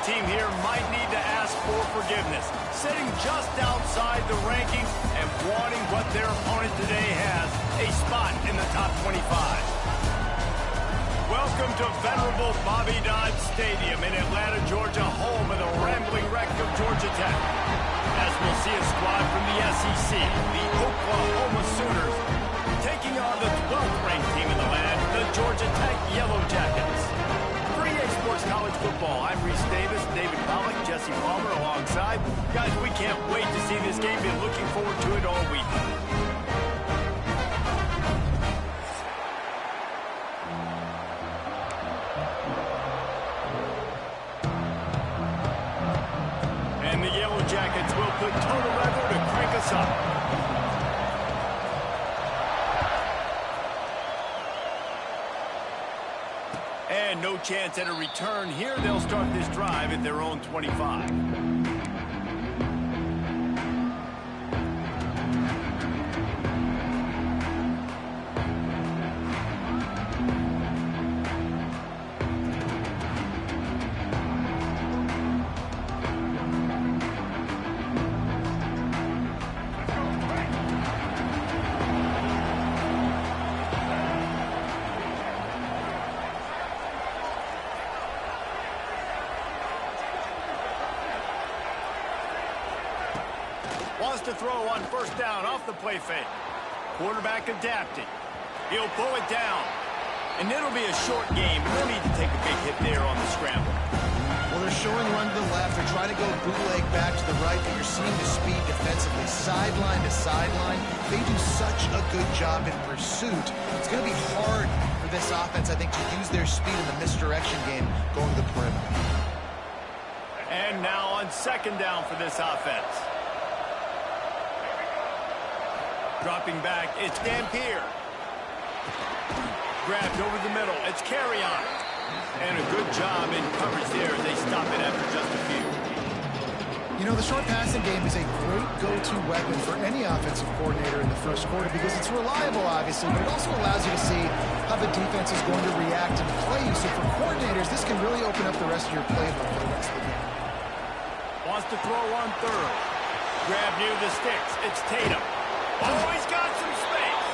team here might need to ask for forgiveness, sitting just outside the rankings and wanting what their opponent today has, a spot in the top 25. Welcome to venerable Bobby Dodd Stadium in Atlanta, Georgia, home of the rambling wreck of Georgia Tech. As we'll see a squad from the SEC, the Oklahoma Sooners, taking on the 12th ranked team in the land, the Georgia Tech Yellow Jackets. For EA Sports College Football, I'm Reese Davis, David Pollack, Jesse Palmer alongside. Guys, we can't wait to see this game. Been looking forward to it all week. And the Yellow Jackets will put total lever to crank us up. And no chance at a return here. They'll start this drive at their own 25. Wants to throw on first down off the play fake. Quarterback adapting. He'll pull it down. And it'll be a short game. No need to take a big hit there on the scramble. Well, they're showing run to the left. They're trying to go bootleg back to the right, but you're seeing the speed defensively, sideline to sideline. They do such a good job in pursuit. It's going to be hard for this offense, I think, to use their speed in the misdirection game going to the perimeter. And now on second down for this offense. Dropping back, it's Dampier. Grabbed over the middle, it's Carrion. And a good job in coverage there as they stop it after just a few. You know, the short passing game is a great go-to weapon for any offensive coordinator in the first quarter because it's reliable, obviously, but it also allows you to see how the defense is going to react and play you. So for coordinators, this can really open up the rest of your playbook for the rest of the game. Wants to throw on third. Grab near the sticks, it's Tatum. Oh, he's got some space.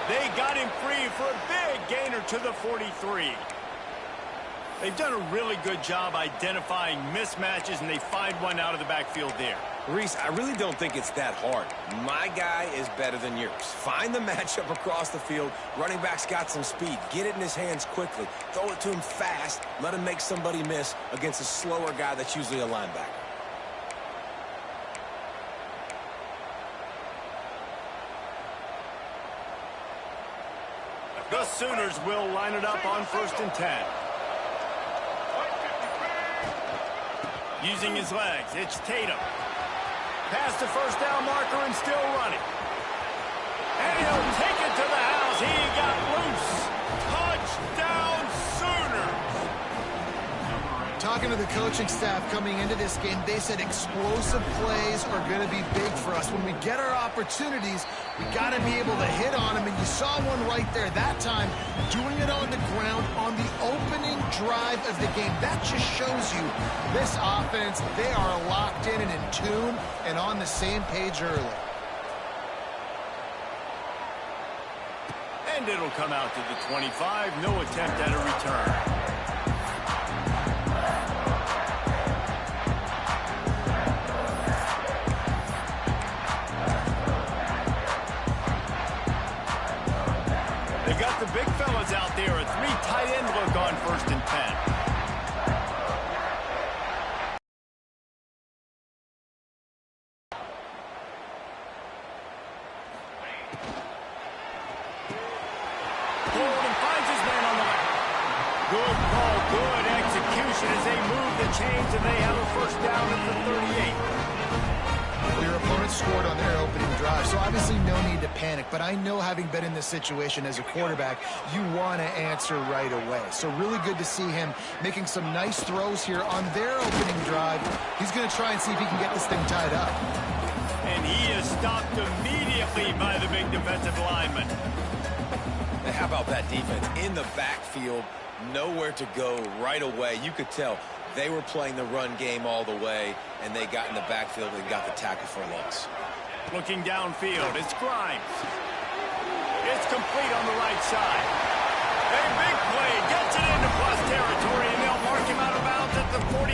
They got him free for a big gainer to the 43. They've done a really good job identifying mismatches, and they find one out of the backfield there. Reese, I really don't think it's that hard. My guy is better than yours. Find the matchup across the field. Running back's got some speed. Get it in his hands quickly. Throw it to him fast. Let him make somebody miss against a slower guy that's usually a linebacker. The Sooners will line it up on 1st and 10. Using his legs, it's Tatum. Past the first down marker and still running. And he'll take it to the house. He got loose. Touchdown Sooners. Talking to the coaching staff coming into this game, they said explosive plays are going to be big for us. When we get our opportunities, we got to be able to hit on them, and you saw one right there that time, doing it on the ground on the opening drive of the game. That just shows you this offense, they are locked in and in tune and on the same page early. And it'll come out to the 25. No attempt at a return. They got the big fellas out there. A 3 tight end look on 1st and 10. Pulled and finds his man on the left. Good call, good execution as they move the chains and they have a first down at the 38. Your opponent scored on their opening drive, so obviously no need to panic. But I know, having been in this situation as a quarterback, you want to answer right away. So really good to see him making some nice throws here on their opening drive. He's going to try and see if he can get this thing tied up. And he is stopped immediately by the big defensive lineman. How about that defense in the backfield? Nowhere to go right away. You could tell They were playing the run game all the way, and they got in the backfield and got the tackle for a loss. Looking downfield, it's Grimes. It's complete on the right side. A big play, gets it into plus territory, and they'll mark him out of bounds at the 44.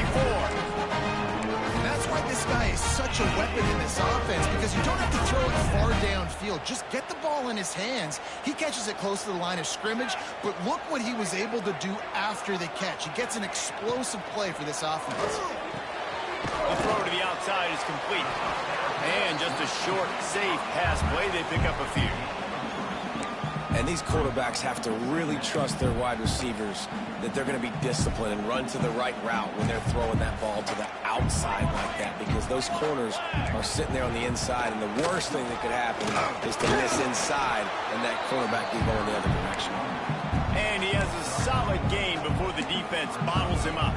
That's why this guy is such a weapon in this offense, because you don't have to throw it far downfield. Just get the ball in his hands. He catches it close to the line of scrimmage, but look what he was able to do after the catch. He gets an explosive play for this offense. The throw to the outside is complete. And just a short, safe pass play. They pick up a few. And these quarterbacks have to really trust their wide receivers that they're going to be disciplined and run to the right route when they're throwing that ball to the outside like that, because those corners are sitting there on the inside, and the worst thing that could happen is to miss inside and that cornerback be going the other direction. And he has a solid gain before the defense bottles him up.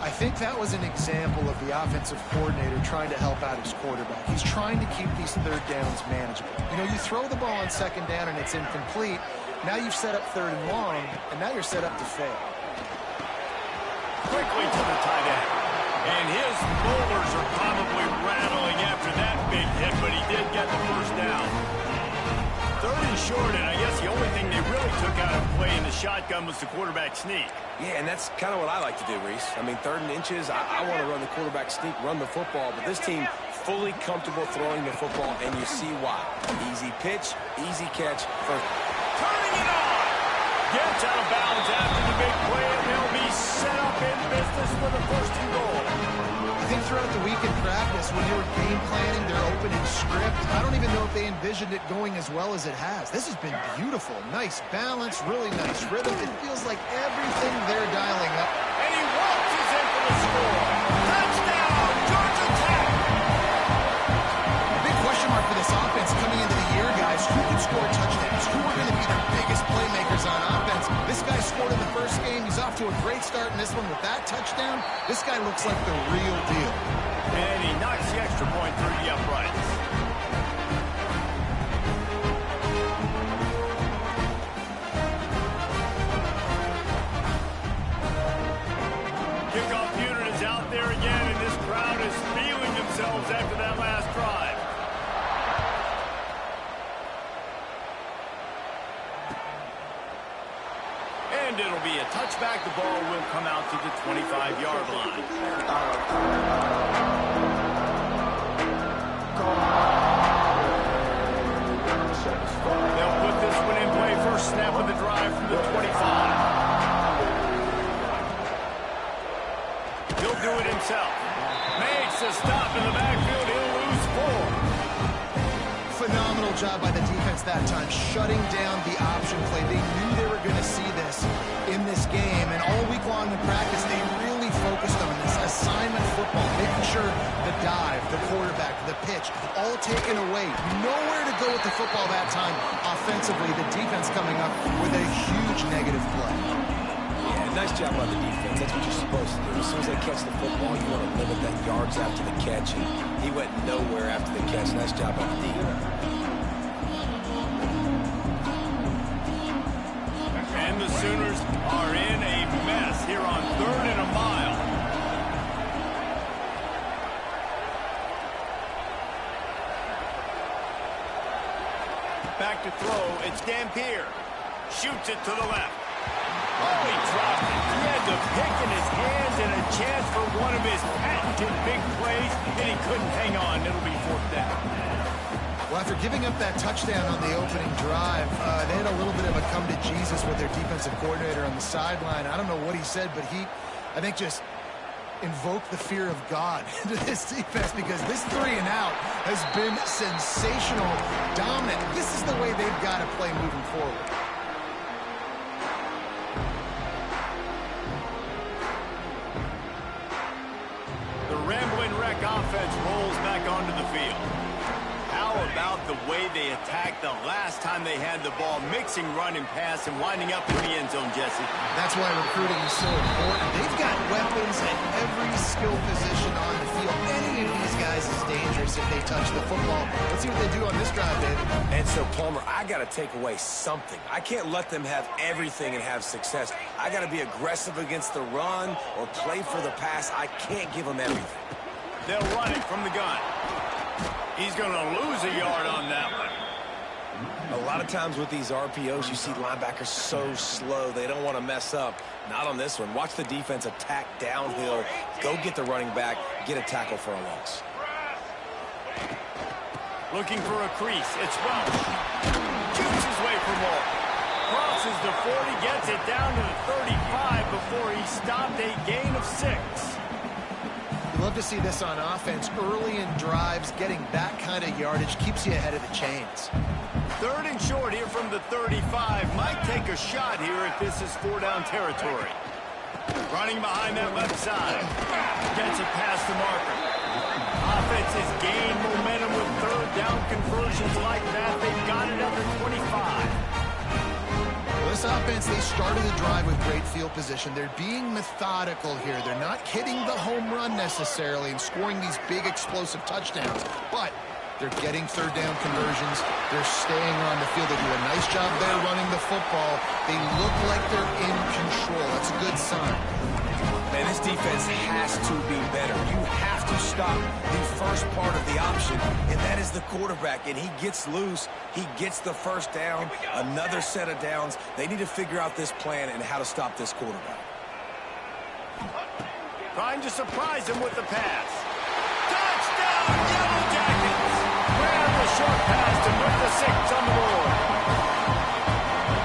I think that was an example of the offensive coordinator trying to help out his quarterback. He's trying to keep these third downs manageable. You know, you throw the ball on second down and it's incomplete. Now you've set up third and long, and now you're set up to fail. Quickly to the tight end. And his molars are probably rattling after that big hit, but he did get the first down. Third and short, and I guess the only thing they really took out of play in the shotgun was the quarterback sneak. Yeah, and that's kind of what I like to do, Reese. I mean, 3rd and inches, I want to run the quarterback sneak, run the football, but this team fully comfortable throwing the football, and you see why. Easy pitch, easy catch. Turning it on! Gets out of bounds after the big play, and they'll be set up in business for the first and goal. I think throughout the week in practice, when they were game planning their opening script, I don't even know if they envisioned it going as well as it has. This has been beautiful. Nice balance, really nice rhythm. It feels like everything they're dialing up. And he waltzes in for the score. Touchdown, Georgia Tech! Big question mark for this offense coming into the year, guys. Who can score touchdowns? Who are going to be their biggest playmakers on offense? This guy scored in the first game. He's off to a great start in this one with that touchdown. This guy looks like the real deal. And he knocks the extra point through the uprights. Kickoff unit is out there again, and this crowd is feeling themselves after that last drive. And it'll be a touchback. The ball will come out to the 25-yard line. They'll put this one in play. First snap of the drive from the 25. He'll do it himself. Makes a stop in the backfield. He'll lose 4. Phenomenal job by the defense that time, shutting down the option play. They knew they were going to see this in this game, and all week long in practice, they really focused on this assignment football, making sure the dive, the quarterback, the pitch, all taken away. Nowhere to go with the football that time offensively. The defense coming up with a huge negative play. Yeah, nice job by the defense. That's what you're supposed to do. As soon as they catch the football, you want to limit that yards after the catch, and he went nowhere after the catch. Nice job by the defense. And the Sooners are in a mess here on 3rd and a mile. Back to throw. It's Dampier. Shoots it to the left. Oh, he dropped it. He had the pick in his hands and a chance for one of his patented big plays, and he couldn't hang on. It'll be 4th down. Well, after giving up that touchdown on the opening drive, they had a little bit of a come to Jesus with their defensive coordinator on the sideline. I don't know what he said, but he, I think, just invoked the fear of God into this defense, because this 3 and out has been sensational, dominant. This is the way they've got to play moving forward. The Rambling Wreck offense rolls back onto the field. How about the way they attacked the last time they had the ball, mixing run and pass and winding up in the end zone, Jesse? That's why recruiting is so important. They've got weapons at every skill position on the field. Any of these guys is dangerous. if they touch the football. Let's see what they do on this drive, David. And so, Palmer, I got to take away something. I can't let them have everything and have success. I got to be aggressive against the run or play for the pass. I can't give them everything. They'll run it from the gun. He's going to lose a yard on that one. A lot of times with these RPOs, you see linebackers so slow, they don't want to mess up. Not on this one. Watch the defense attack downhill, go get the running back, get a tackle for a loss. Looking for a crease. It's Welch. Shoots his way for more. Crosses the 40, gets it down to the 35 before he stopped a gain of 6. Love to see this on offense. Early in drives, getting that kind of yardage keeps you ahead of the chains. 3rd and short here from the 35. Might take a shot here if this is 4-down territory. Running behind that left side. Gets it past the marker. Offense has gained momentum with 3rd down conversions like that. They've got it at the 25. This offense, they started the drive with great field position. They're being methodical here. They're not hitting the home run necessarily and scoring these big explosive touchdowns, but they're getting 3rd down conversions. They're staying on the field. They do a nice job there running the football. They look like they're in control. That's a good sign. Man, this defense has to be better. You have to stop the first part of the option, and that is the quarterback. And he gets loose. He gets the 1st down, another set of downs. They need to figure out this plan and how to stop this quarterback. Trying to surprise him with the pass. Touchdown, Yellow Jackets! Grab the short pass to move the 6 on the board.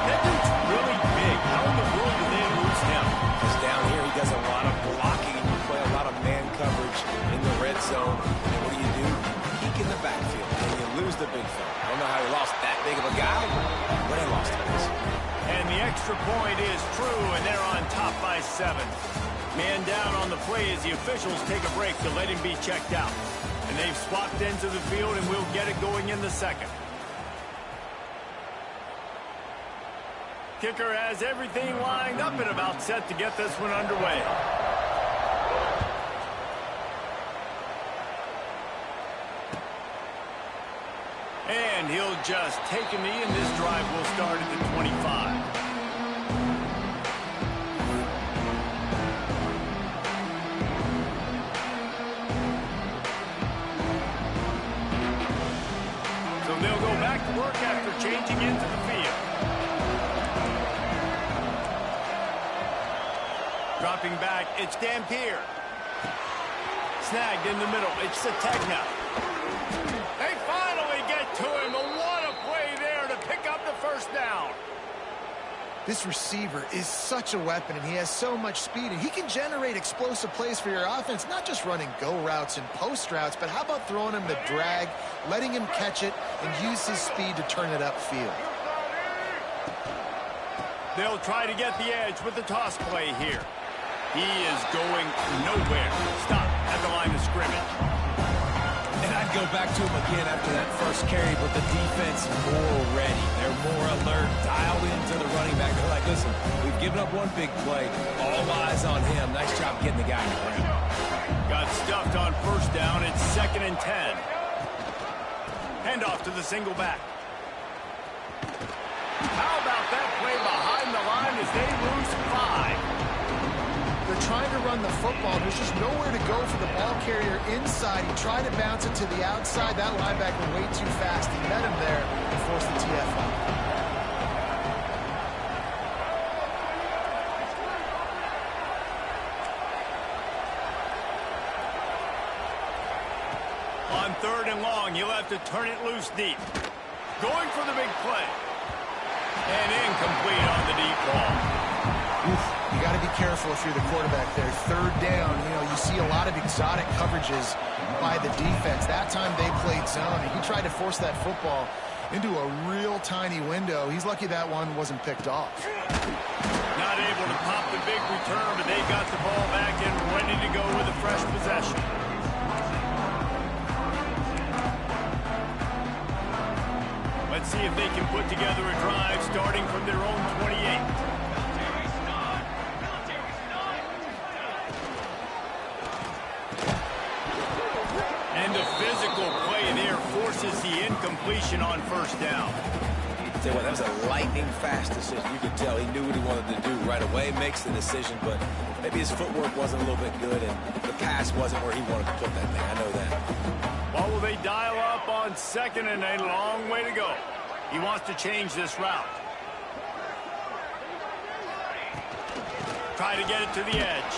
That dude's really big. How in the world did they lose him? Because down here he does a lot of blocking. You play a lot of man coverage in the red zone. And what do? Peek in the backfield, and you lose the big fella. I don't know how he lost that big of a guy, but he lost it. And the extra point is true, and they're on top by 7. Man down on the play as the officials take a break to let him be checked out. And they've swapped into the field, and we'll get it going in the 2nd. Kicker has everything lined up and about set to get this one underway. And he'll just take a knee, and this drive will start at the 25. So they'll go back to work after changing into the field. Dropping back, it's Dampier. Snagged in the middle, it's Sategna. They finally get to him, and what a play there to pick up the 1st down. This receiver is such a weapon, and he has so much speed, and he can generate explosive plays for your offense, not just running go routes and post routes, but how about throwing him the drag, letting him catch it, and use his speed to turn it upfield. They'll try to get the edge with the toss play here. He is going nowhere. Stop at the line of scrimmage. And I'd go back to him again after that 1st carry, but the defense more ready. They're more alert, dialed into the running back. They're like, listen, we've given up one big play. All eyes on him. Nice job getting the guy in the ground. Got stuffed on 1st down. It's 2nd and 10. Hand off to the single back. How about that play behind the line as they lose 5? They're trying to run the football. There's just nowhere to go for the ball carrier inside. He tried to bounce it to the outside. That linebacker way too fast. He met him there and forced the TFL. On 3rd and long, he'll have to turn it loose deep. Going for the big play. And incomplete on the deep ball. You got to be careful if you're the quarterback there. 3rd down, you see a lot of exotic coverages by the defense. That time they played zone, and he tried to force that football into a real tiny window. He's lucky that one wasn't picked off. Not able to pop the big return, but they got the ball back and ready to go with a fresh possession. Let's see if they can put together a drive starting from their own 28. And a physical play forces the incompletion on first down. Tell you what, that was a lightning-fast decision. You could tell he knew what he wanted to do right away, makes the decision, but maybe his footwork wasn't a little bit good, and the pass wasn't where he wanted to put that thing. I know that. What will they dial up on second and a long way to go? He wants to change this route. Try to get it to the edge.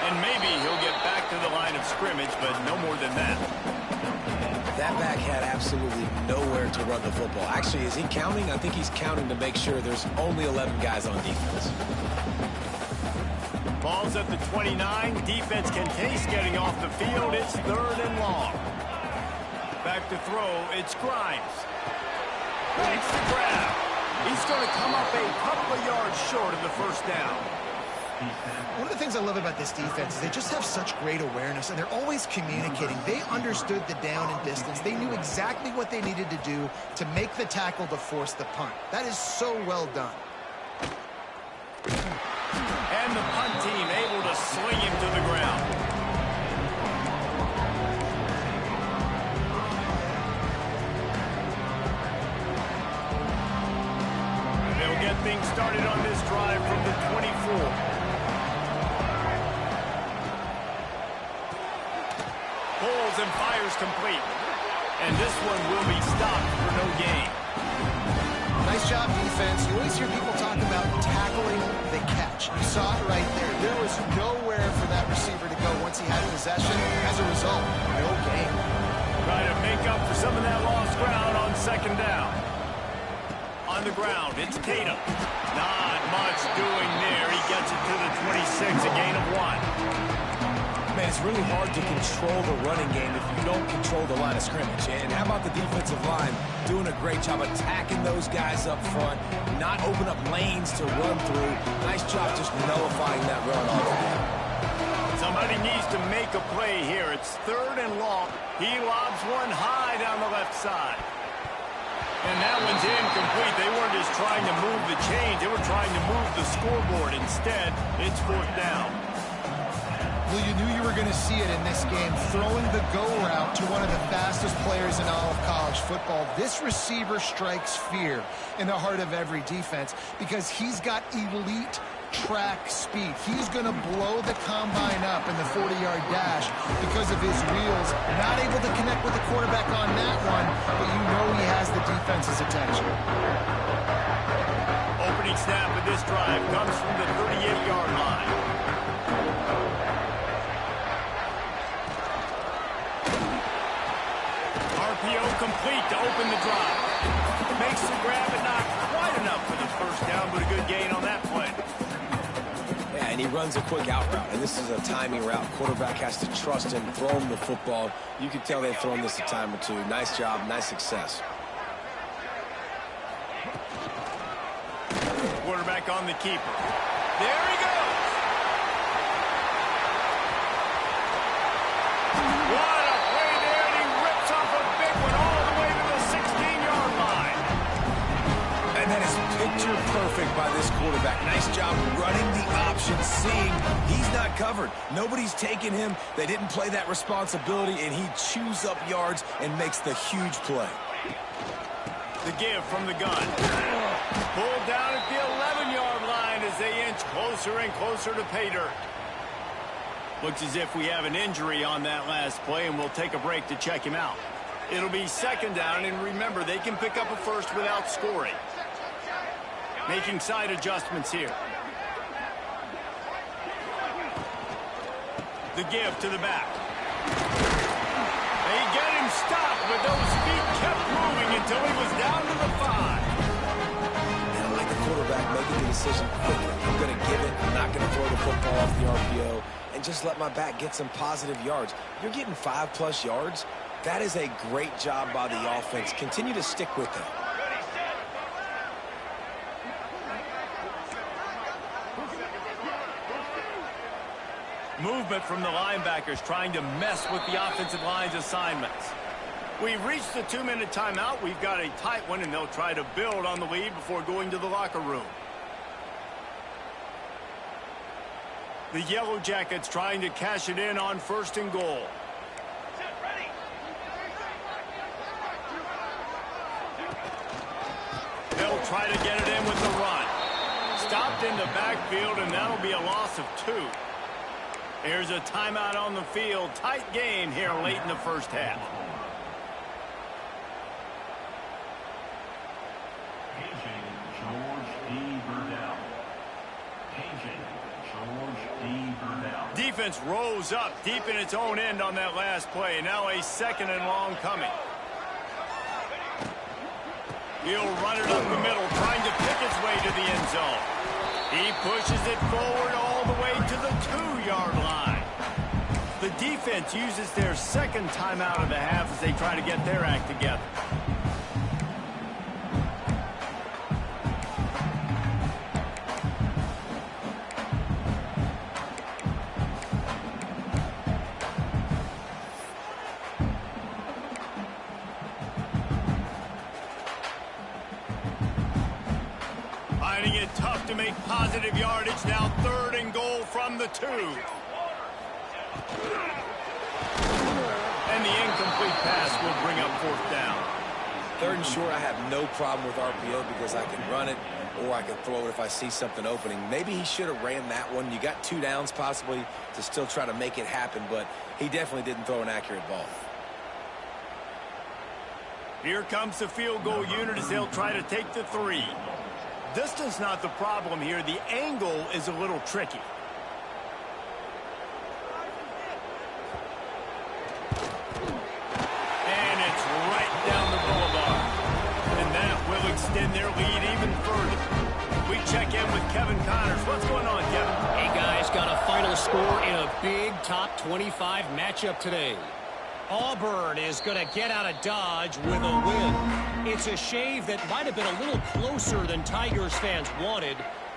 And maybe he'll get back to the line of scrimmage, but no more than that. That back had absolutely nowhere to run the football. Actually, is he counting? I think he's counting to make sure there's only 11 guys on defense. Ball's at the 29. Defense can taste getting off the field. It's third and long. Back to throw. It's Grimes. Makes the grab. He's going to come up a couple of yards short of the first down. One of the things I love about this defense is they just have such great awareness, and they're always communicating. They understood the down and distance. They knew exactly what they needed to do to make the tackle to force the punt. That is so well done. And the punt team able to sling him to the ground. They'll get things started on this drive from the 24. Pulls and fires complete. And this one will be stopped for no gain. Nice job, defense. You always hear people talk about tackling the catch. You saw it right there. There was nowhere for that receiver to go once he had possession. As a result, no gain. Try to make up for some of that lost ground on second down. On the ground, it's Tatum. Not much doing there. He gets it to the 26, a gain of 1. Man, it's really hard to control the running game if you don't control the line of scrimmage. And how about the defensive line doing a great job attacking those guys up front, not open up lanes to run through. Nice job just nullifying that run off of them. Somebody needs to make a play here. It's third and long. He lobs one high down the left side. And that one's incomplete. They weren't just trying to move the chains. They were trying to move the scoreboard. Instead, it's fourth down. Well, you knew you were going to see it in this game, throwing the go route to one of the fastest players in all of college football. This receiver strikes fear in the heart of every defense because he's got elite track speed. He's going to blow the combine up in the 40-yard dash because of his wheels. Not able to connect with the quarterback on that one, but you know he has the defense's attention. Opening snap of this drive comes from the 38-yard line. RPO complete to open the drive. Makes the grab, but not quite enough for the first down, but a good gain on that play. Yeah, and he runs a quick out route, and this is a timing route. Quarterback has to trust him, throw him the football. You can tell they've thrown this a time or two. Nice job, nice success. Quarterback on the keeper. There he goes. What a play there, and he rips off a big one all the way to the 16-yard line. And that is picture perfect by this quarterback. Nice job running the option, seeing he's not covered. Nobody's taking him. They didn't play that responsibility, and he chews up yards and makes the huge play. The give from the gun. Pulled down at the 11-yard line as they inch closer and closer to pay dirt. Looks as if we have an injury on that last play, and we'll take a break to check him out. It'll be second down, and remember, they can pick up a first without scoring. Making side adjustments here. The give to the back. They get him stopped, but those feet kept moving until he was down to the 5. And I like the quarterback making the decision quickly. I'm going to give it. I'm not going to throw the football off the RPO and just let my back get some positive yards. You're getting 5+ yards. That is a great job by the offense. Continue to stick with it. Movement from the linebackers trying to mess with the offensive line's assignments. We've reached the 2-minute timeout. We've got a tight one, and they'll try to build on the lead before going to the locker room. The Yellow Jackets trying to cash it in on 1st and goal. try to get it in with the run. Stopped in the backfield, and that'll be a loss of 2. Here's a timeout on the field. Tight game here late in the first half. Defense rose up deep in its own end on that last play. Now a 2nd and long coming. He'll run it up the middle, trying to pick its way to the end zone. He pushes it forward all the way to the 2-yard line. The defense uses their 2nd timeout of the half as they try to get their act together. Finding it tough to make positive yardage. Now 3rd and goal from the 2. And the incomplete pass will bring up 4th down. 3rd and short, I have no problem with RPO because I can run it or I can throw it if I see something opening. Maybe he should have ran that one. You got 2 downs possibly to still try to make it happen, but he definitely didn't throw an accurate ball. Here comes the field goal unit as they'll try to take the 3. Distance not the problem here. The angle is a little tricky. And it's right down the boulevard. And that will extend their lead even further. We check in with Kevin Connors. What's going on, Kevin? Hey, guys, got a final score in a big top 25 matchup today. Auburn is going to get out of Dodge with a win. It's a shave that might have been a little closer than Tigers fans wanted,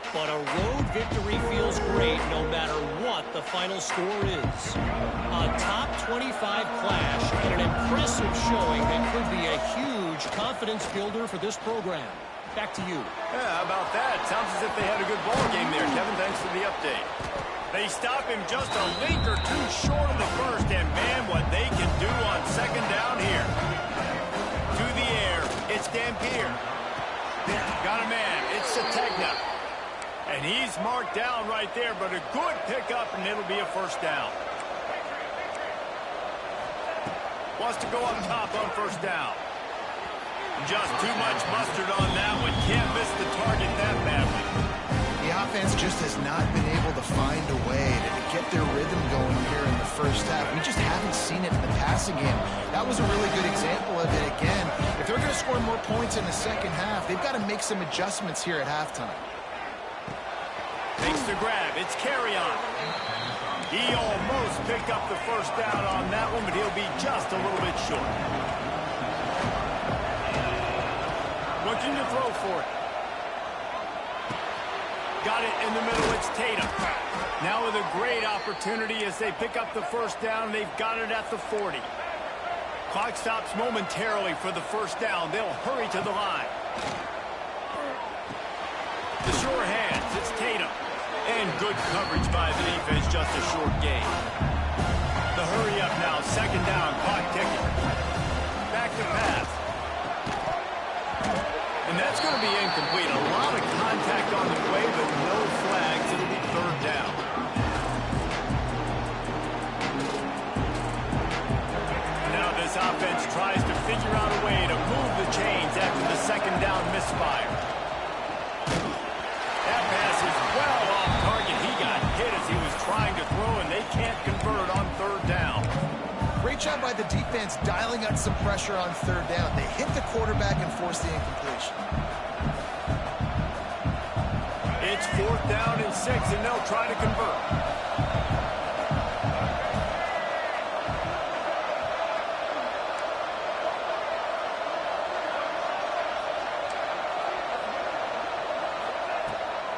but a road victory feels great no matter what the final score is. A top 25 clash and an impressive showing that could be a huge confidence builder for this program. Back to you. Yeah, how about that? Sounds as if they had a good ball game there, Kevin. Thanks for the update. They stop him just a link or 2 short of the first, and man, what they can do on 2nd down here. To the air, it's Dampier. Got a man, it's Sategna. And he's marked down right there, but a good pickup, and it'll be a 1st down. Wants to go up top on 1st down. Just too much mustard on that one. Can't miss the target that badly. The offense just has not been able to find a way to get their rhythm going here in the first half. We just haven't seen it in the passing game. That was a really good example of it again. If they're going to score more points in the 2nd half, they've got to make some adjustments here at halftime. Makes the grab. It's Carrion. He almost picked up the 1st down on that one, but he'll be just a little bit short. Looking to throw for it. Got it in the middle. It's Tatum. Now with a great opportunity as they pick up the 1st down. They've got it at the 40. Clock stops momentarily for the 1st down. They'll hurry to the line. The sure hands. It's Tatum. And good coverage by the defense. Just a short gain. The hurry up now. 2nd down. Clock ticking. Back to pass. And that's going to be incomplete. A lot of contact on the play, but no flags. It'll be 3rd down. Now this offense tries to figure out a way to move the chains after the 2nd down misfire. That pass is well off target. He got hit as he was trying to throw, and they can't convert on 3rd down. Great job by the defense dialing up some pressure on 3rd down. They hit the quarterback and forced the incompletion. It's 4th down and 6, and they'll try to convert.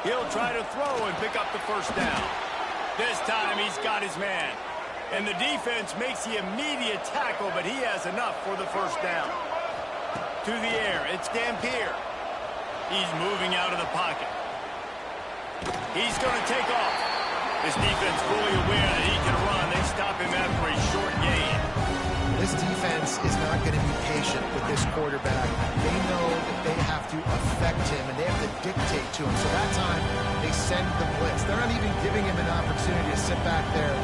He'll try to throw and pick up the 1st down. This time he's got his man. And the defense makes the immediate tackle, but he has enough for the 1st down. To the air, it's Dampier. He's moving out of the pocket. He's going to take off. This defense fully aware that he can run. They stop him after a short gain. This defense is not going to be patient with this quarterback. They know that they have to affect him, and they have to dictate to him. So that time, they send the blitz. They're not even giving him an opportunity to sit back there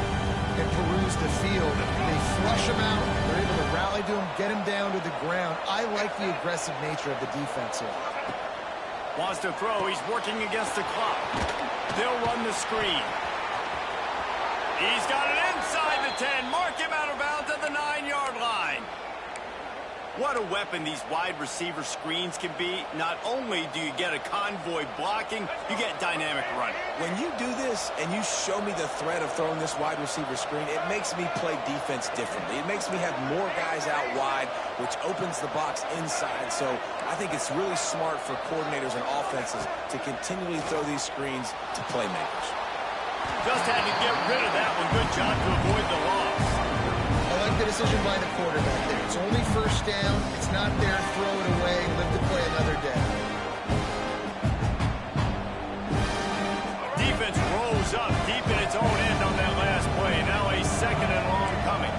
and peruse the field. They flush him out. They're able to rally to him, get him down to the ground. I like the aggressive nature of the defense here. Wants to throw. He's working against the clock. They'll run the screen. He's got it inside the 10. Mark him out of bounds at the 9-yard line. What a weapon these wide receiver screens can be. Not only do you get a convoy blocking, you get dynamic running. When you do this and you show me the threat of throwing this wide receiver screen, it makes me play defense differently. It makes me have more guys out wide, which opens the box inside. So I think it's really smart for coordinators and offenses to continually throw these screens to playmakers. Just had to get rid of that one. Good job to avoid the loss. I like the decision by the quarterback there. It's only first down. It's not there. Throw it away. Live to play another day. Defense rolls up deep in its own end on that last play. Now a second and long coming.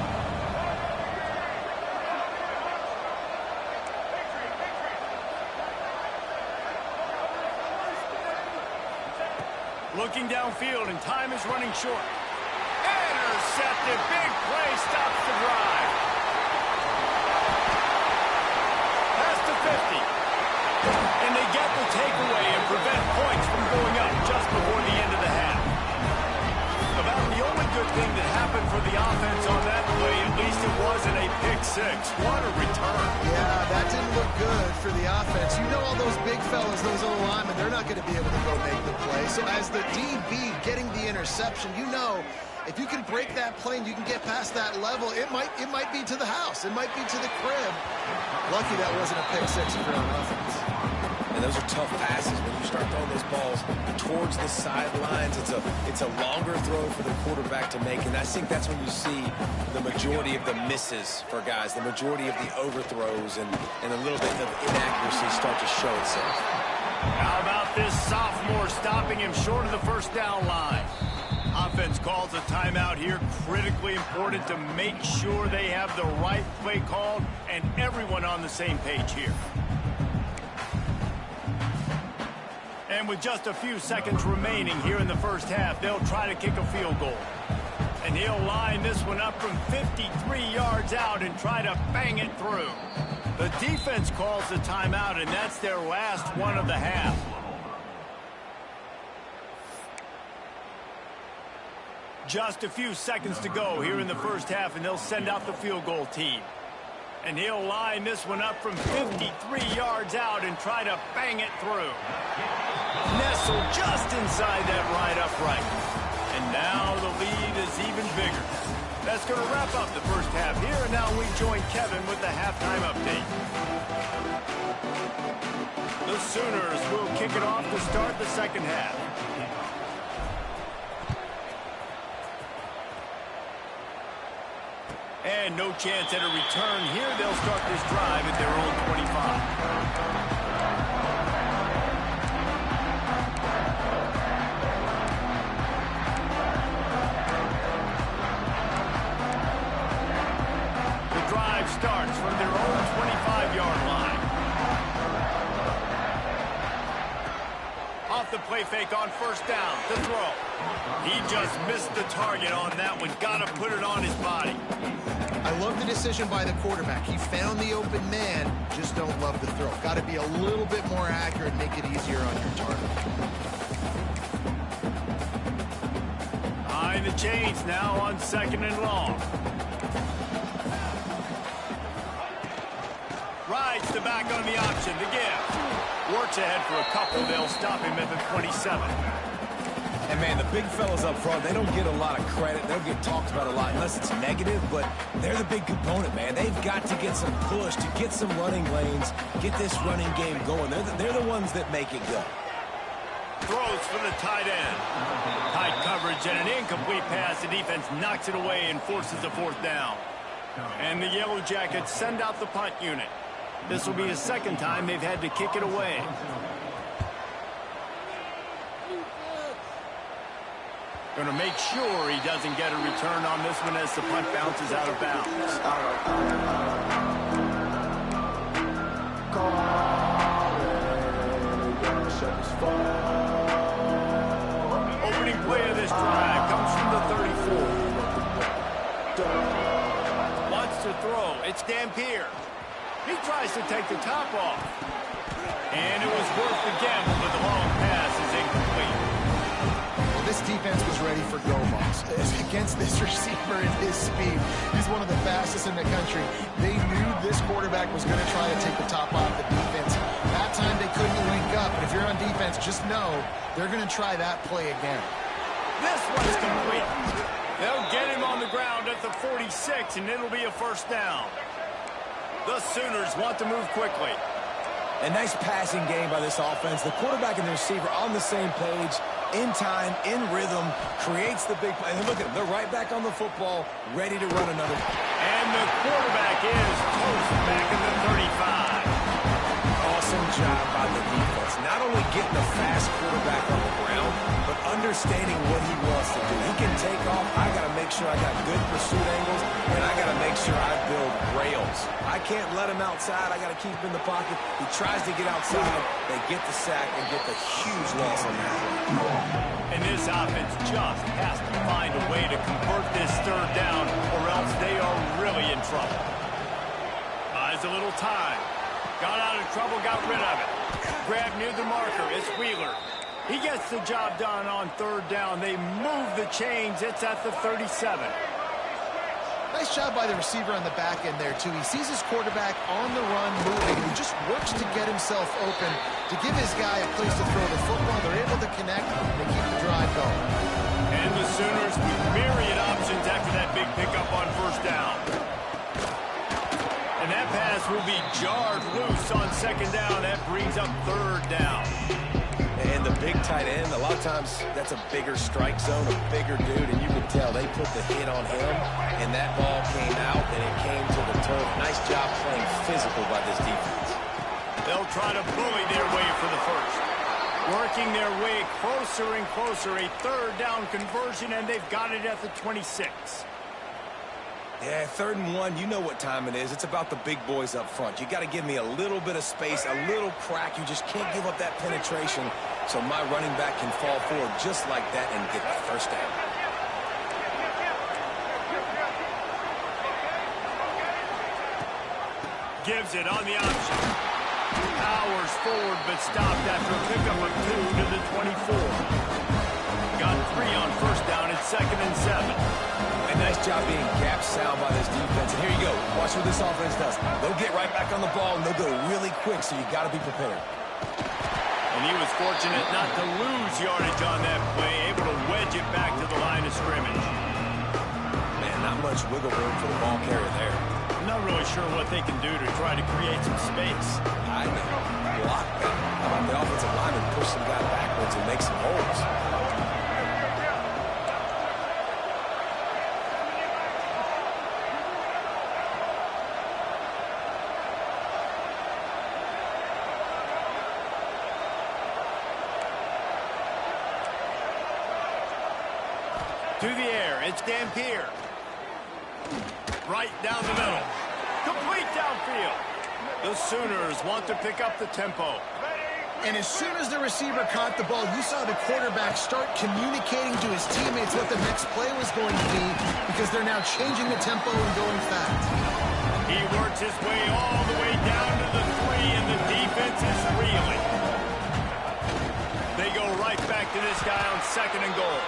Looking downfield, and time is running short. Intercepted. Big play stops the drive. Past the 50. And they get the takeaway and prevent points from going up just before the end of the half. About the only good thing that happened for the offense on that play, at least it wasn't a pick six. What a return. Yeah, that didn't look good for the offense. You know all those big fellas, those O-linemen, they're not going to be able to go make the play. So as the DB getting the interception, you know if you can break that play and you can get past that level, it might be to the house. It might be to the crib. Lucky that wasn't a pick six if you're on offense. And those are tough passes when you start throwing those balls towards the sidelines. It's a longer throw for the quarterback to make, and I think that's when you see the majority of the misses for guys, the majority of the overthrows, and a little bit of inaccuracy start to show itself. How about this sophomore stopping him short of the first down line? Offense calls a timeout here. Critically important to make sure they have the right play called and everyone on the same page here. And with just a few seconds remaining here in the first half, they'll try to kick a field goal. And he'll line this one up from 53 yards out and try to bang it through. The defense calls the timeout, and that's their last one of the half. Just a few seconds to go here in the first half, and they'll send out the field goal team. And he'll line this one up from 53 yards out and try to bang it through. Nestled just inside that right upright. And now the lead is even bigger. That's going to wrap up the first half here, and now we join Kevin with the halftime update. The Sooners will kick it off to start the second half. And no chance at a return here. They'll start this drive at their own 25. The drive starts from their own 25-yard line. Off the play fake on first down. The throw. He just missed the target on that one. Got to put it on his body. I love the decision by the quarterback. He found the open man, just don't love the throw. Got to be a little bit more accurate, make it easier on your target. Behind the chains now on second and long. Rides the back on the option, the give. Works ahead for a couple, they'll stop him at the 27. And, man, the big fellas up front, they don't get a lot of credit. They don't get talked about a lot unless it's negative, but they're the big component, man. They've got to get some push, to get some running lanes, get this running game going. They're the ones that make it go. Throws for the tight end. Tight coverage and an incomplete pass. The defense knocks it away and forces a fourth down. And the Yellow Jackets send out the punt unit. This will be the second time they've had to kick it away. Going to make sure he doesn't get a return on this one as the punt bounces out of bounds. Opening play of this drive comes from the 34. Wants to throw. It's Dampier. He tries to take the top off. And it was worth the gamble, but the long pass is incomplete. Well, this defense was ready for go-balls. Against this receiver and his speed, he's one of the fastest in the country. They knew this quarterback was going to try to take the top off the defense. That time they couldn't link up, but if you're on defense, just know they're going to try that play again. This one's complete. They'll get him on the ground at the 46, and it'll be a first down. The Sooners want to move quickly. A nice passing game by this offense. The quarterback and the receiver on the same page, in time, in rhythm, creates the big play. And look at them, they're right back on the football, ready to run another. And the quarterback is toast back at the 35. Awesome job by the defense. Not only getting a fast quarterback on the ground, but understanding what he wants to do. He can take off. I got to make sure I got good pursuit angles, and I got to make sure I build rails. I can't let him outside. I got to keep him in the pocket. He tries to get outside. They get the sack and get the huge loss on that one. And this offense just has to find a way to convert this third down, or else they are really in trouble. Buys a little time. Got out of trouble, got rid of it. Grab near the marker. It's Wheeler. He gets the job done on third down. They move the chains. It's at the 37. Nice job by the receiver on the back end there, too. He sees his quarterback on the run moving, and he just works to get himself open to give his guy a place to throw the football. They're able to connect and keep the drive going. And the Sooners with myriad options after that big pickup on first down. And that pass will be jarred loose on second down. That brings up third down. And the big tight end, a lot of times that's a bigger strike zone, a bigger dude, and you can tell they put the hit on him, and that ball came out, and it came to the turf. Nice job playing physical by this defense. They'll try to bully their way for the first. Working their way closer and closer, a third down conversion, and they've got it at the 26. Yeah, 3rd and 1, you know what time it is. It's about the big boys up front. You got to give me a little bit of space, a little crack. You just can't give up that penetration so my running back can fall forward just like that and get the first down. Gives it on the option. Powers forward, but stopped after a pickup of 2 to the 24. Got 3 on first down. It's 2nd and 7. A nice job being gap sound by this defense. And here you go. Watch what this offense does. They'll get right back on the ball, and they'll go really quick, so you got to be prepared. And he was fortunate not to lose yardage on that play, able to wedge it back to the line of scrimmage. Man, not much wiggle room for the ball carrier there. I'm not really sure what they can do to try to create some space. I know. Block that. How about the offensive lineman push some guy backwards and make some holes? To the air, it's Dampier. Right down the middle. Complete downfield. The Sooners want to pick up the tempo. And as soon as the receiver caught the ball, you saw the quarterback start communicating to his teammates what the next play was going to be, because they're now changing the tempo and going fast. He works his way all the way down to the 3, and the defense is reeling. They go right back to this guy on 2nd and goal.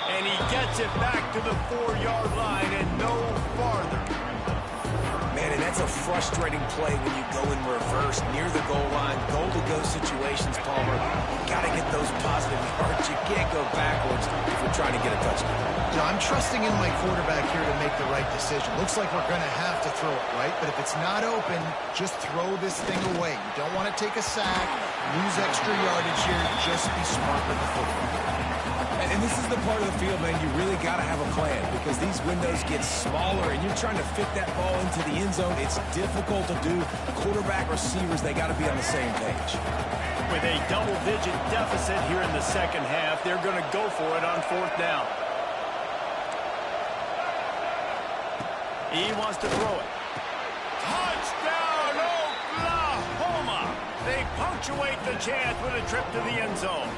And he gets it back to the 4-yard line and no farther. Man, and that's a frustrating play when you go in reverse near the goal line. Goal-to-go situations, Palmer. You got to get those positive yards. You can't go backwards if you're trying to get a touchdown. You know, I'm trusting in my quarterback here to make the right decision. Looks like we're going to have to throw it, right? But if it's not open, just throw this thing away. You don't want to take a sack, lose extra yardage here. Just be smart with the football. And this is the part of the field, man, you really got to have a plan, because these windows get smaller and you're trying to fit that ball into the end zone. It's difficult to do. Quarterback, receivers, they got to be on the same page. With a double-digit deficit here in the second half, they're going to go for it on 4th down. He wants to throw it. Touchdown, Oklahoma! They punctuate the chance with a trip to the end zone.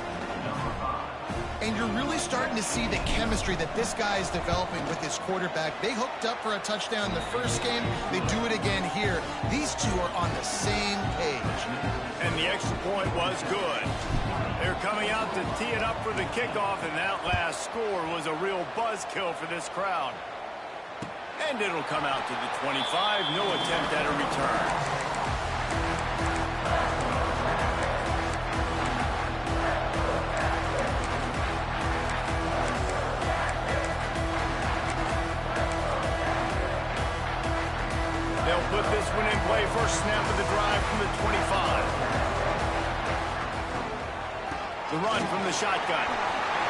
And you're really starting to see the chemistry that this guy is developing with his quarterback. They hooked up for a touchdown in the first game. They do it again here. These two are on the same page. And the extra point was good. They're coming out to tee it up for the kickoff, and that last score was a real buzzkill for this crowd. And it'll come out to the 25. No attempt at a return. They'll put this one in play. First snap of the drive from the 25. The run from the shotgun.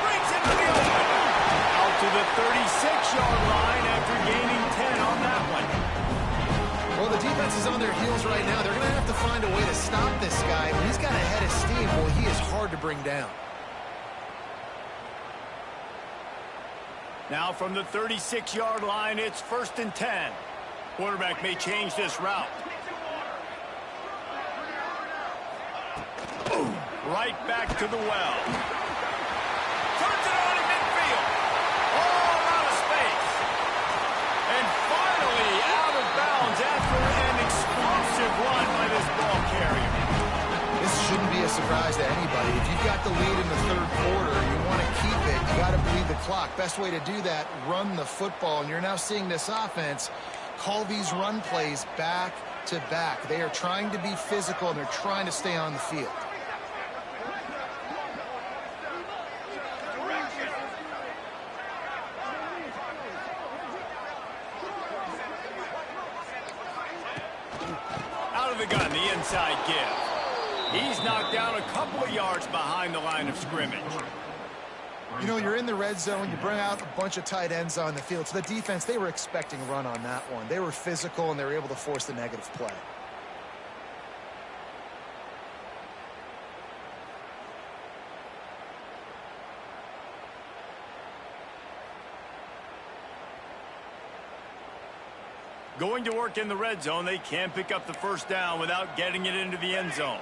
Brings it to the open. Out to the 36-yard line after gaining 10 on that one. Well, the defense is on their heels right now. They're going to have to find a way to stop this guy. When he's got a head of steam, well, he is hard to bring down. Now from the 36-yard line, it's 1st and 10. Quarterback may change this route. Boom. Right back to the well. Turns it on in midfield. All out of space. And finally out of bounds after an explosive run by this ball carrier. This shouldn't be a surprise to anybody. If you've got the lead in the third quarter and you want to keep it, you got to bleed the clock. Best way to do that, run the football. And you're now seeing this offense call these run plays back to back. They are trying to be physical, and they're trying to stay on the field. Out of the gun, the inside give. He's knocked down a couple of yards behind the line of scrimmage. You know, you're in the red zone, you bring out a bunch of tight ends on the field. So the defense, they were expecting a run on that one. They were physical, and they were able to force the negative play. Going to work in the red zone, they can pick up the first down without getting it into the end zone.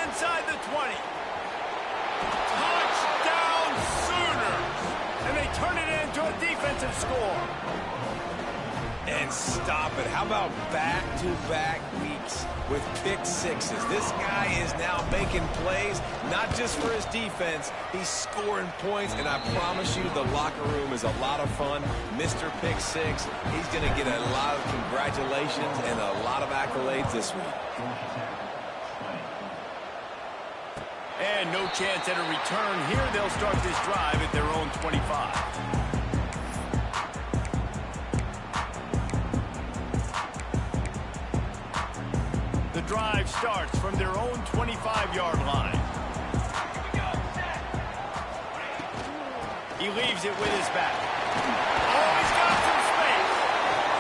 Inside the 20. Touchdown Sooners! And they turn it into a defensive score. And stop it. How about back-to-back weeks with pick sixes? This guy is now making plays, not just for his defense. He's scoring points, and I promise you the locker room is a lot of fun. Mr. Pick Six, he's going to get a lot of congratulations and a lot of accolades this week. And no chance at a return here. They'll start this drive at their own 25. The drive starts from their own 25-yard line. He leaves it with his back. Oh, he's got some space.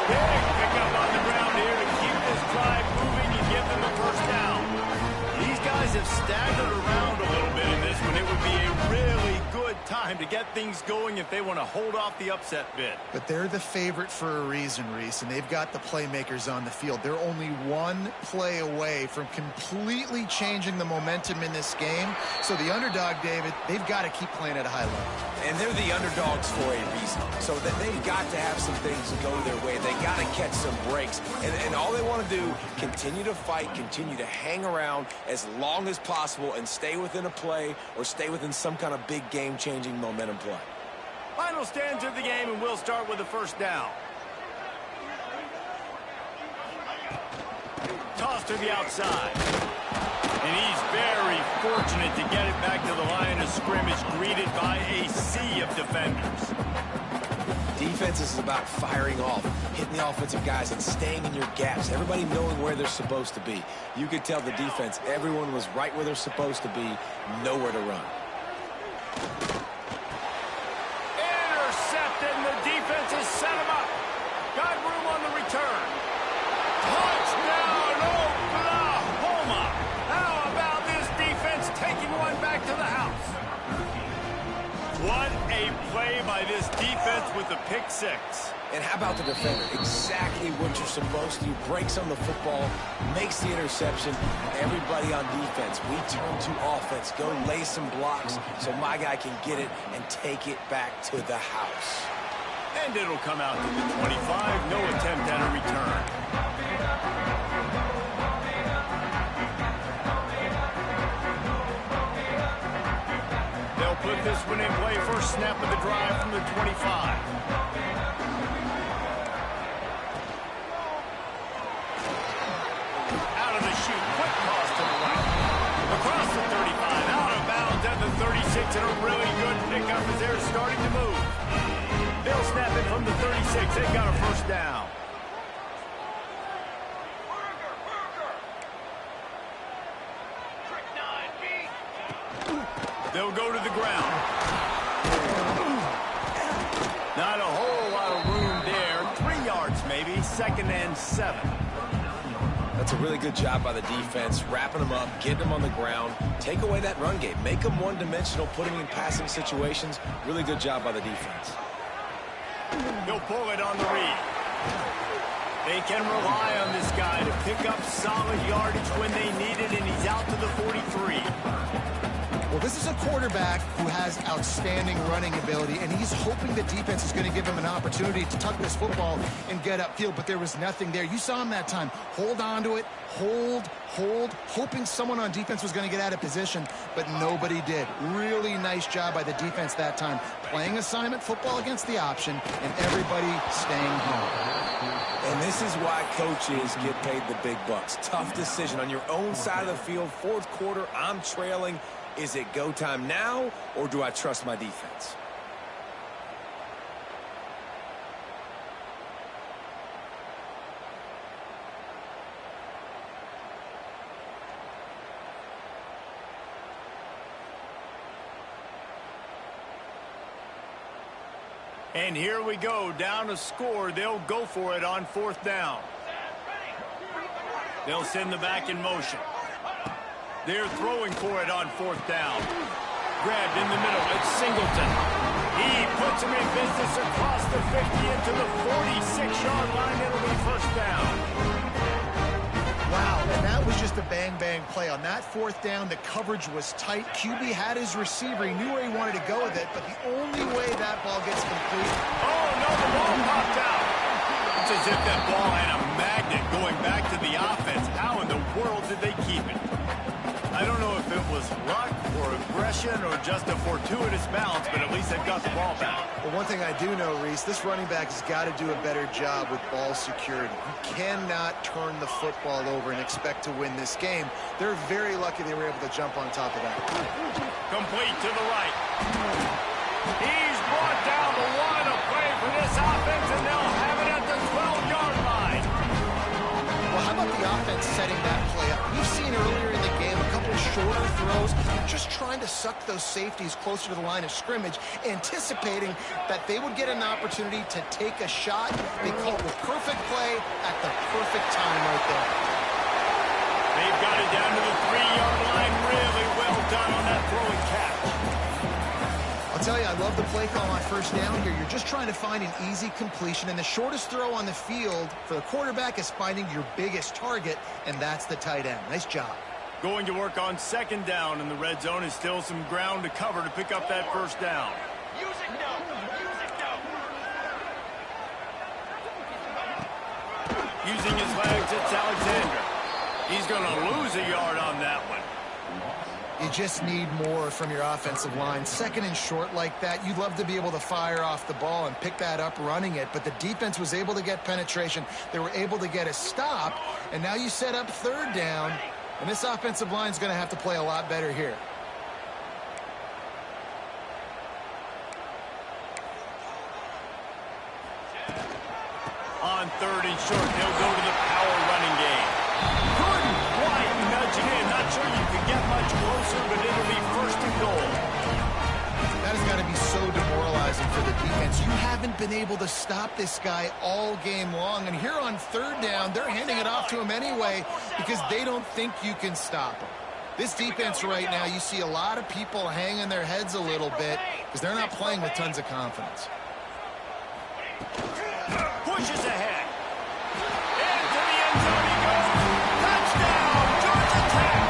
Big pickup on the ground here to keep this drive moving and give them the first down. These guys have staggered around a little bit in this one. It would be a really good time to get things going if they want to hold off the upset bid. But they're the favorite for a reason, Reese, and they've got the playmakers on the field. They're only one play away from completely changing the momentum in this game. So the underdog, David, they've got to keep playing at a high level. And they're the underdogs for a reason. So that they've got to have some things go their way. They got to catch some breaks. And all they want to do, continue to fight, continue to hang around as long as possible and stay within a play or stay within some kind of big game-changing momentum play. Final stanza of the game, and we'll start with the first down. Toss to the outside. And he's very fortunate to get it back to the line of scrimmage, greeted by a sea of defenders. Defense is about firing off, hitting the offensive guys, and staying in your gaps. Everybody knowing where they're supposed to be. You could tell the defense, everyone was right where they're supposed to be, nowhere to run. Intercepted, and the defense has set him up. Got room on the return. Touchdown, Oklahoma! with the pick six. And how about the defender? Exactly what you're supposed to do. Breaks on the football, makes the interception. Everybody on defense, we turn to offense. Go lay some blocks so my guy can get it and take it back to the house. And it'll come out to the 25. No attempt at a return. They'll put this one in play. First snap of the drive from the 25. Out of the chute. Quick toss to the right. Across the 35. Out of bounds at the 36. And a really good pickup as they're starting to move. They'll snap it from the 36. They got a first down. They'll go to the ground. Not a whole lot of room there. 3 yards maybe. 2nd and 7. That's a really good job by the defense, wrapping them up, getting them on the ground, take away that run game, make them one-dimensional, put them in passing situations. Really good job by the defense. He'll pull it on the read. They can rely on this guy to pick up solid yardage when they need it, and he's out to the 43. Well, this is a quarterback who has outstanding running ability, and he's hoping the defense is going to give him an opportunity to tuck this football and get upfield, but there was nothing there. You saw him that time. Hold on to it, hold, hoping someone on defense was going to get out of position, but nobody did. Really nice job by the defense that time. Playing assignment football against the option, and everybody staying home. And this is why coaches get paid the big bucks. Tough decision on your own side of the field. 4th quarter, I'm trailing. Is it go time now, or do I trust my defense? And here we go, down to score. They'll go for it on 4th down. They'll send the back in motion. They're throwing for it on 4th down. Grabbed in the middle. It's Singleton. He puts him in business across the 50 into the 46-yard line. It'll be first down. Wow, and that was just a bang-bang play. On that 4th down, the coverage was tight. QB had his receiver. He knew where he wanted to go with it, but the only way that ball gets complete... Oh, no, the ball popped out. It's as if that ball had a magnet going back to the offense. How in the world did they keep it? I don't know if it was luck or aggression or just a fortuitous bounce, but at least they've got the ball back. Well, one thing I do know, Reese, this running back has got to do a better job with ball security. You cannot turn the football over and expect to win this game. They're very lucky they were able to jump on top of that. Complete to the right. He's brought down the line of play for this offense, and they'll have it at the 12-yard line. Well, how about the offense setting that play up? We've seen earlier in the game a couple shorter throws, just trying to suck those safeties closer to the line of scrimmage, anticipating that they would get an opportunity to take a shot. They called the perfect play at the perfect time right there. They've got it down to the 3-yard line. Really well done on that throwing catch. I'll tell you, I love the play call on 1st down here. You're just trying to find an easy completion, and the shortest throw on the field for the quarterback is finding your biggest target, and that's the tight end. Nice job. Going to work on 2nd down, and the red zone is still some ground to cover to pick up that first down. Using his legs, it's Alexander. He's going to lose a yard on that one. You just need more from your offensive line. 2nd and short like that, you'd love to be able to fire off the ball and pick that up running it, but the defense was able to get penetration. They were able to get a stop, and now you set up 3rd down, and this offensive line is going to have to play a lot better here. On 3rd and short, they'll go to the power running game. Couldn't quite nudge it in. Not sure you can get much closer, but it'll be 1st and goal. That has got to be so demoralizing for the defense. You haven't been able to stop this guy all game long, and here on 3rd down, they're handing it off to him anyway because they don't think you can stop him. This defense right now, you see a lot of people hanging their heads a little bit because they're not playing with tons of confidence. Pushes ahead. Into the end zone he goes. Touchdown, Georgia Tech.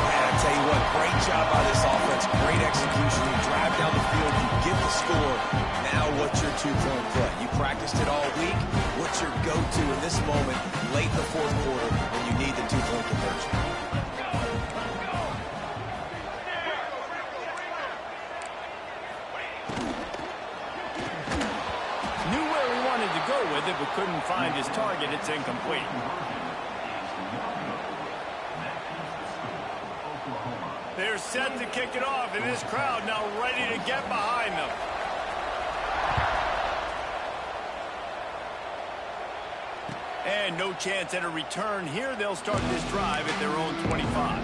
And I tell you what, great job by this offense. Great execution. You drive down the field, you get the score. Now what's your two-point play? You practiced it all week. What's your go-to in this moment late in the fourth quarter when you need the two-point conversion? Knew where he wanted to go with it, but couldn't find his target. It's incomplete. They're set to kick it off, and this crowd now ready to get behind them. And no chance at a return here. They'll start this drive at their own 25.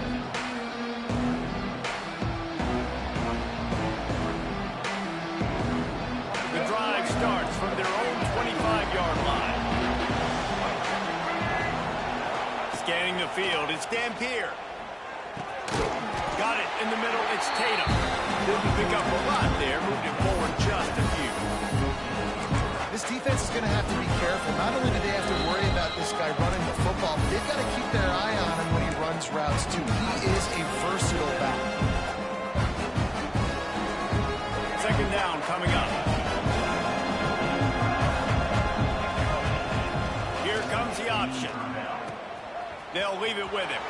The drive starts from their own 25-yard line. Scanning the field, it's Dampier. Got it in the middle, it's Tatum. Didn't pick up a lot there, moved it forward just a few. This defense is going to have to be careful. Not only do they have to worry about this guy running the football, but they've got to keep their eye on him when he runs routes, too. He is a versatile back. Second down coming up. Here comes the option. They'll leave it with him.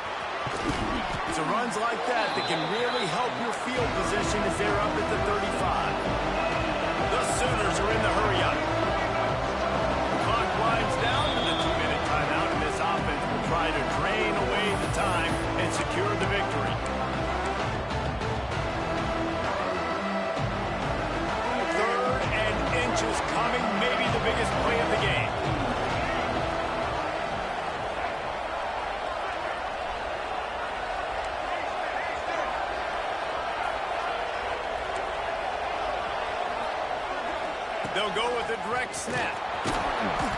It's runs like that can really help your field position as they're up at the 35. The Sooners are in the hurry-up. Clock winds down to the 2-minute timeout, and this offense will try to drain away the time and secure the victory. Third and inches coming, maybe the biggest play of the game. They'll go with a direct snap.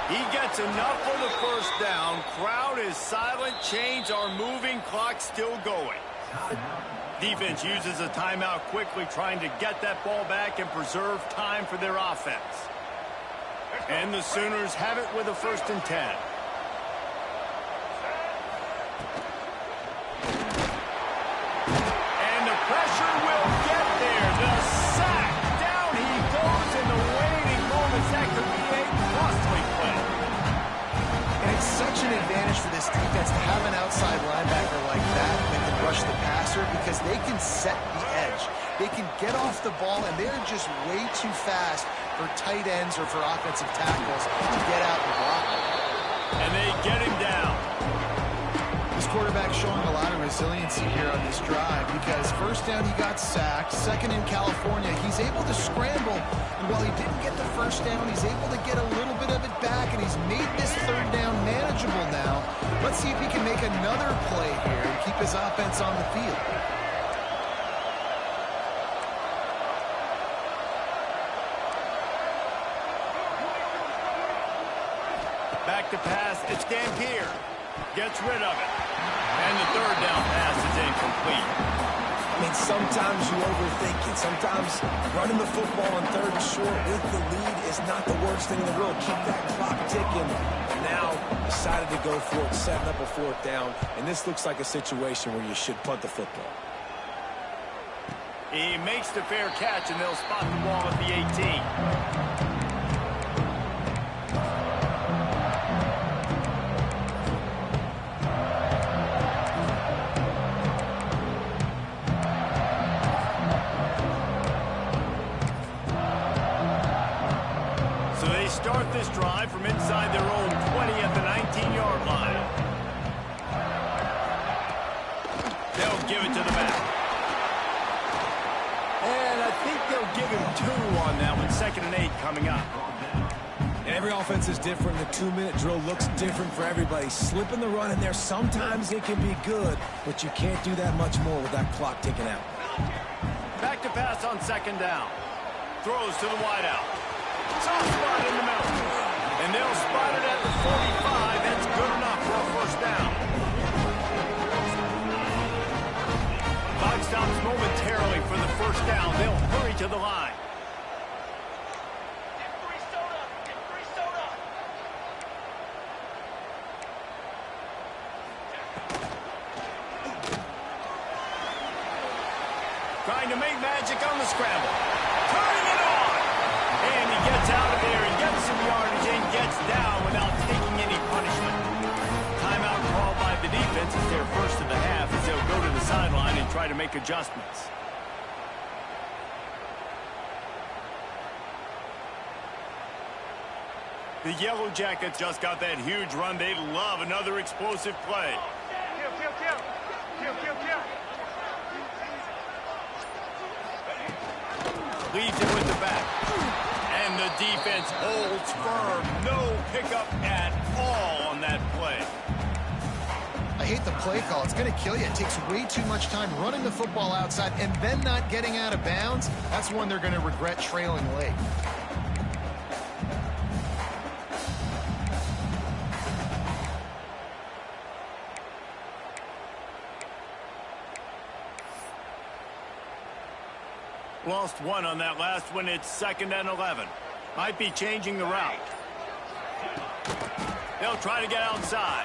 He gets enough for the first down. Crowd is silent. Chains are moving. Clock still going. Defense uses a timeout quickly, trying to get that ball back and preserve time for their offense. And the Sooners have it with a 1st and 10. And the pressure will get there. The sack. Down he goes in the waiting moments. That could be a costly play. And it's such an advantage for this defense to have an outside linebacker like that can rush the passer because they can set the edge. They can get off the ball, and they're just way too fast for tight ends or for offensive tackles to get out and block them. And they get him down. This quarterback showing a lot of resiliency here on this drive because first down he got sacked, second in California, he's able to scramble, and while he didn't get the first down, he's able to get a little bit of it back, and he's made this third down manageable now. Let's see if he can make another play here and keep his offense on the field. Back to pass, it's Dampier. Gets rid of it. And the third down pass is incomplete. I mean, sometimes you overthink it. Sometimes running the football on 3rd and short with the lead is not the worst thing in the world. Keep that clock ticking. Now decided to go for it, setting up a 4th down. And this looks like a situation where you should punt the football. He makes the fair catch, and they'll spot the ball at the 18. Start this drive from inside their own 20 at the 19-yard line. They'll give it to the back. And I think they'll give him 2 on that one. 2nd and 8 coming up. And every offense is different. The 2-minute drill looks different for everybody. Slipping the run in there, sometimes it can be good, but you can't do that much more with that clock ticking out. Back to pass on 2nd down. Throws to the wideout. Soft spot in the middle. And they'll spot it at the 45. That's good enough for a 1st down. Clock stops momentarily for the 1st down. They'll hurry to the line. make magic on the scramble. Turning it on. And he gets out of there and gets some yardage and gets down without taking any punishment. Timeout called by the defense is their first of the half as they'll go to the sideline and try to make adjustments. The Yellow Jackets just got that huge run. They love another explosive play. Leads it with the back. And the defense holds firm. No pickup at all on that play. I hate the play call. It's going to kill you. It takes way too much time running the football outside and then not getting out of bounds. That's one they're going to regret trailing late. Lost one on that last one. It's 2nd and 11. Might be changing the route. They'll try to get outside.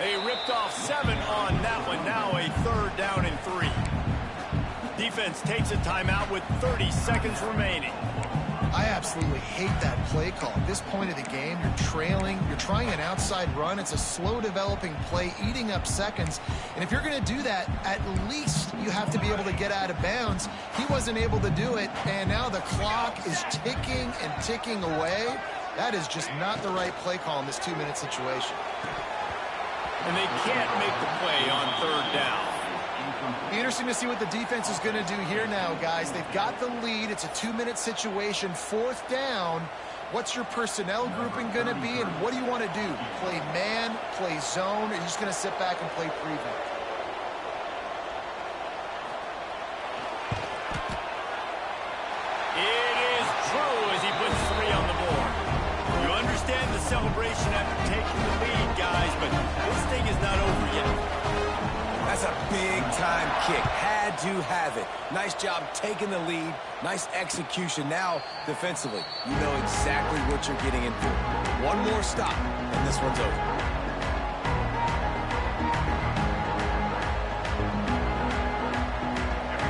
They ripped off 7 on that one. Now a 3rd down and 3. Defense takes a timeout with 30 seconds remaining. I absolutely hate that play call. At this point of the game, you're trailing, you're trying an outside run. It's a slow developing play, eating up seconds. And if you're going to do that, at least you have to be able to get out of bounds. He wasn't able to do it, and now the clock is ticking and ticking away. That is just not the right play call in this 2-minute situation. And they can't make the play on 3rd down. Be interesting to see what the defense is going to do here now, guys. They've got the lead. It's a 2-minute situation. 4th down. What's your personnel grouping going to be, and what do you want to do? Play man, play zone, or are you just going to sit back and play prevent? It is true as he puts 3 on the board. You understand the celebration after taking the lead, guys, but this thing is not over yet. That's a big-time kick. Had to have it. Nice job taking the lead. Nice execution. Now, defensively, you know exactly what you're getting into. One more stop, and this one's over.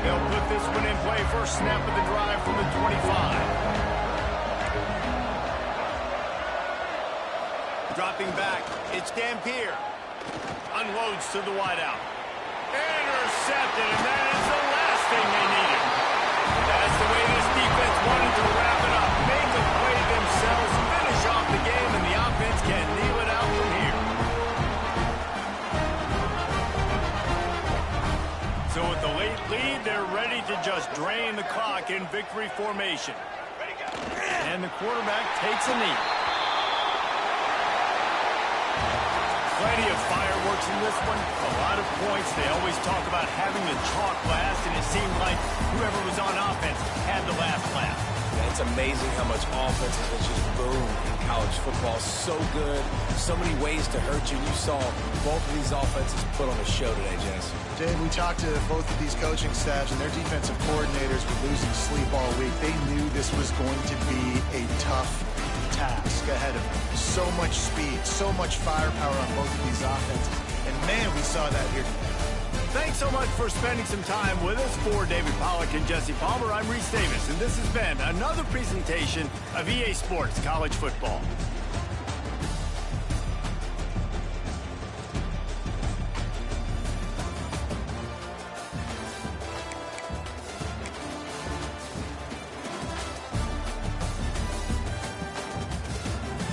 They'll put this one in play. First snap of the drive from the 25. Dropping back. It's Dampier. Unloads to the wideout. Intercepted, and that is the last thing they needed. That's the way this defense wanted to wrap it up. Make a play themselves, finish off the game, and the offense can kneel it out from here. So with the late lead, they're ready to just drain the clock in victory formation. And the quarterback takes a knee. Plenty of fireworks in this one. A lot of points. They always talk about having the chalk last, and it seemed like whoever was on offense had the last laugh. Yeah, it's amazing how much offense has just boomed in college football. So good. So many ways to hurt you. You saw both of these offenses put on a show today, Jess. Dave, we talked to both of these coaching staffs, and their defensive coordinators were losing sleep all week. They knew this was going to be a tough task ahead of them. So much speed, so much firepower on both of these offenses. And man, we saw that here today. Thanks so much for spending some time with us. For David Pollack and Jesse Palmer, I'm Reese Davis, and this has been another presentation of EA Sports College Football.